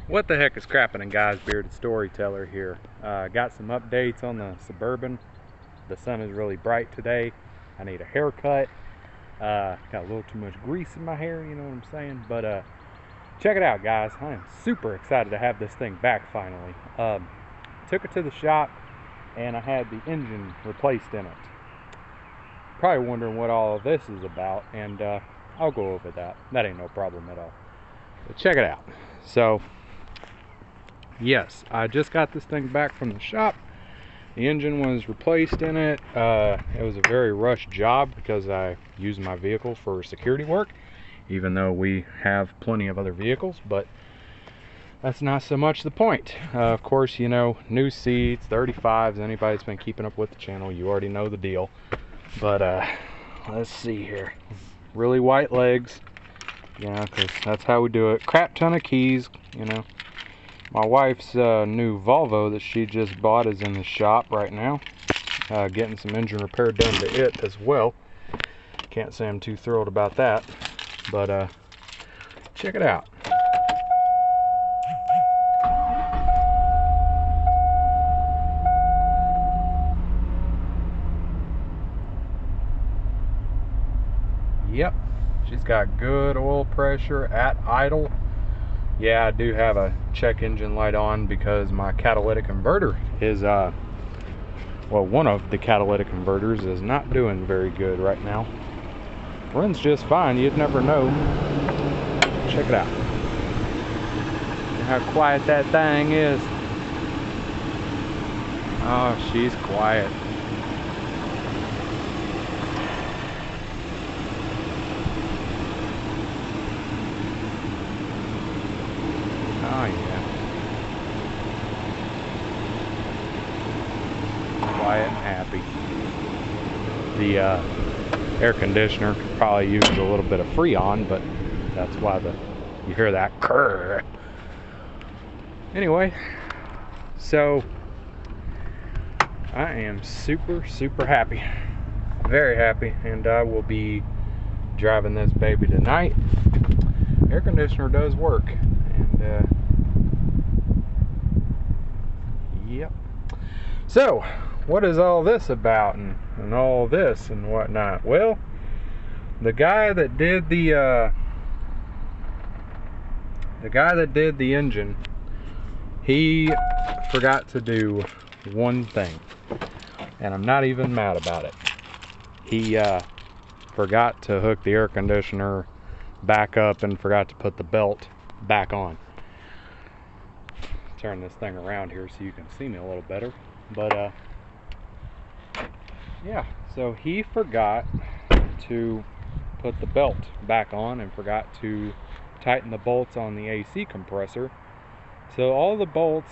What the heck is crapping, guys? Bearded Storyteller here. Got some updates on the Suburban. The sun is really bright today. I need a haircut. Got a little too much grease in my hair, you know what I'm saying? But check it out, guys. I am super excited to have this thing back finally. Took it to the shop and I had the engine replaced in it. Probably wondering what all of this is about, and I'll go over that. That ain't no problem at all. But check it out. So, yes, I just got this thing back from the shop. The engine was replaced in it. It was a very rushed job because I used my vehicle for security work, even though we have plenty of other vehicles, but that's not so much the point. Of course, you know, new seats, 35s. Anybody that's been keeping up with the channel, you already know the deal. But let's see here. Really white legs, yeah, because that's how we do it. Crap ton of keys, you know. My wife's new Volvo that she just bought is in the shop right now. Getting some engine repair done to it as well. Can't say I'm too thrilled about that, but check it out. Yep, she's got good oil pressure at idle. Yeah, I do have a check engine light on because my catalytic converter is, well, one of the catalytic converters is not doing very good right now. Runs just fine, you'd never know. Check it out. How quiet that thing is. Oh, she's quiet. Oh yeah. Quiet and happy. The air conditioner could probably use a little bit of Freon, but that's why you hear that curr. Anyway, so I am super happy. Very happy, and I will be driving this baby tonight. Air conditioner does work, and yep. So, what is all this about, and all this and whatnot? Well, the guy that did the engine, he forgot to do one thing, and I'm not even mad about it. He forgot to hook the air conditioner back up and forgot to put the belt back on. Turn this thing around here so you can see me a little better. But yeah, so he forgot to put the belt back on and forgot to tighten the bolts on the AC compressor. So all the bolts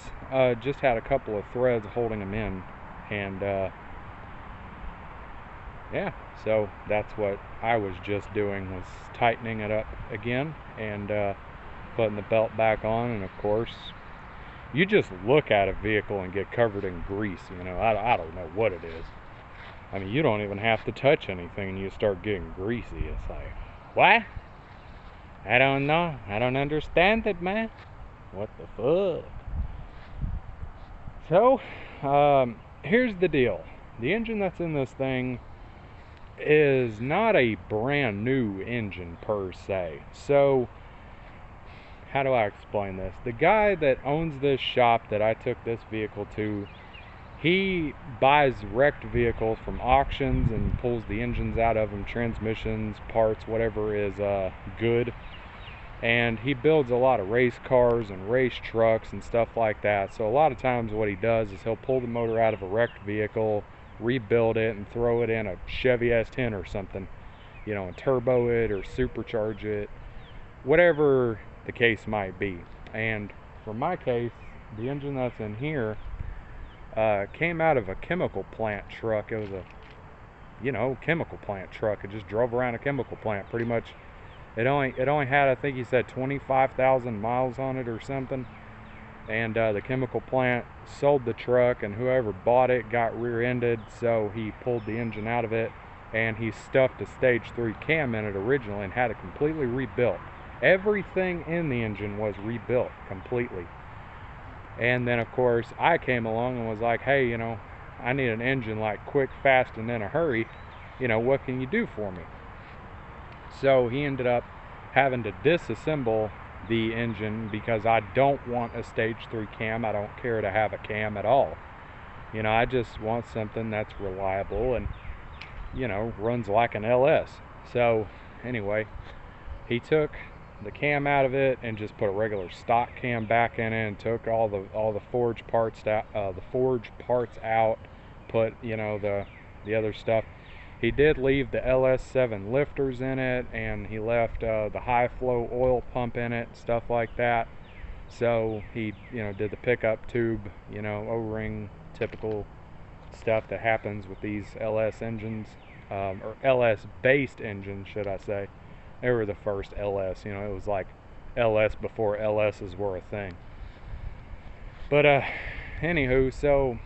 just had a couple of threads holding them in, and yeah, so that's what I was just doing, was tightening it up again and putting the belt back on. And of course, you just look at a vehicle and get covered in grease, you know. I don't know what it is. I mean, you don't even have to touch anything and you start getting greasy. It's like, what? I don't know. I don't understand it, man. What the fuck? So, here's the deal. The engine that's in this thing is not a brand new engine per se. So, how do I explain this? The guy that owns this shop that I took this vehicle to, he buys wrecked vehicles from auctions and pulls the engines out of them, transmissions, parts, whatever is good. And he builds a lot of race cars and race trucks and stuff like that. So a lot of times what he does is he'll pull the motor out of a wrecked vehicle, rebuild it, and throw it in a Chevy S10 or something, you know, and turbo it or supercharge it, whatever the case might be. And for my case, the engine that's in here came out of a chemical plant truck. It was a, you know, chemical plant truck. It just drove around a chemical plant pretty much. It only had, I think he said, 25,000 miles on it or something. And the chemical plant sold the truck, and whoever bought it got rear-ended, so he pulled the engine out of it, and he stuffed a stage 3 cam in it originally and had it completely rebuilt. Everything in the engine was rebuilt completely. And then, of course, I came along and was like, hey, I need an engine like quick, fast, and in a hurry. What can you do for me? So he ended up having to disassemble the engine because I don't want a stage 3 cam. I don't care to have a cam at all. I just want something that's reliable and, runs like an LS. So anyway, he took the cam out of it and just put a regular stock cam back in it, and took all the forged parts out, put the other stuff. He did leave the LS7 lifters in it, and he left the high flow oil pump in it, stuff like that. So he did the pickup tube, O-ring, typical stuff that happens with these LS engines, or LS based engines, should I say. They were the first LS. It was like LS before LSs were a thing. But anywho, so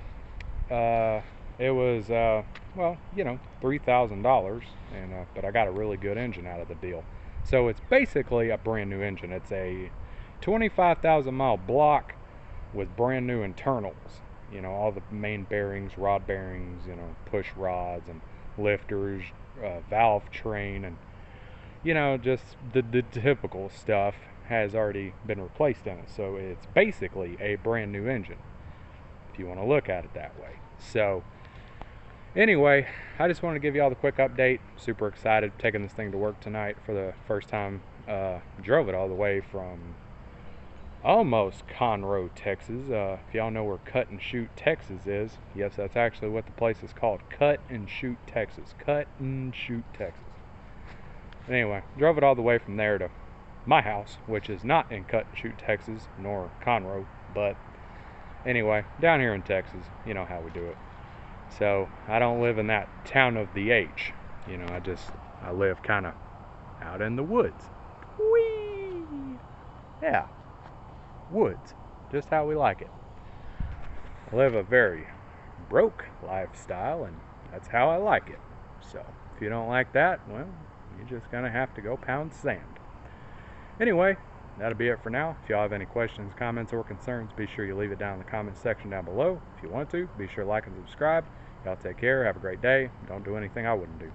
it was well, $3,000, and but I got a really good engine out of the deal. So it's basically a brand new engine. It's a 25,000 mile block with brand new internals. All the main bearings, rod bearings, push rods and lifters, valve train, and just the typical stuff has already been replaced in it. So it's basically a brand new engine, if you want to look at it that way. So anyway, I just wanted to give you all the quick update. Super excited taking this thing to work tonight for the first time. Drove it all the way from almost Conroe, Texas. If y'all know where Cut and Shoot, Texas is, yes, that's actually what the place is called. Cut and Shoot, Texas. Cut and Shoot, Texas. Anyway, drove it all the way from there to my house, which is not in Cut and Shoot, Texas, nor Conroe, but anyway, down here in Texas, you know how we do it. So I don't live in that town of the H. I live kind of out in the woods. Whee! Yeah, woods, just how we like it. I live a very broke lifestyle, and that's how I like it. So if you don't like that, well, you're just gonna have to go pound sand. Anyway, that'll be it for now. If y'all have any questions, comments, or concerns, be sure you leave it down in the comments section down below. If you want to, be sure to like and subscribe. Y'all take care. Have a great day. Don't do anything I wouldn't do.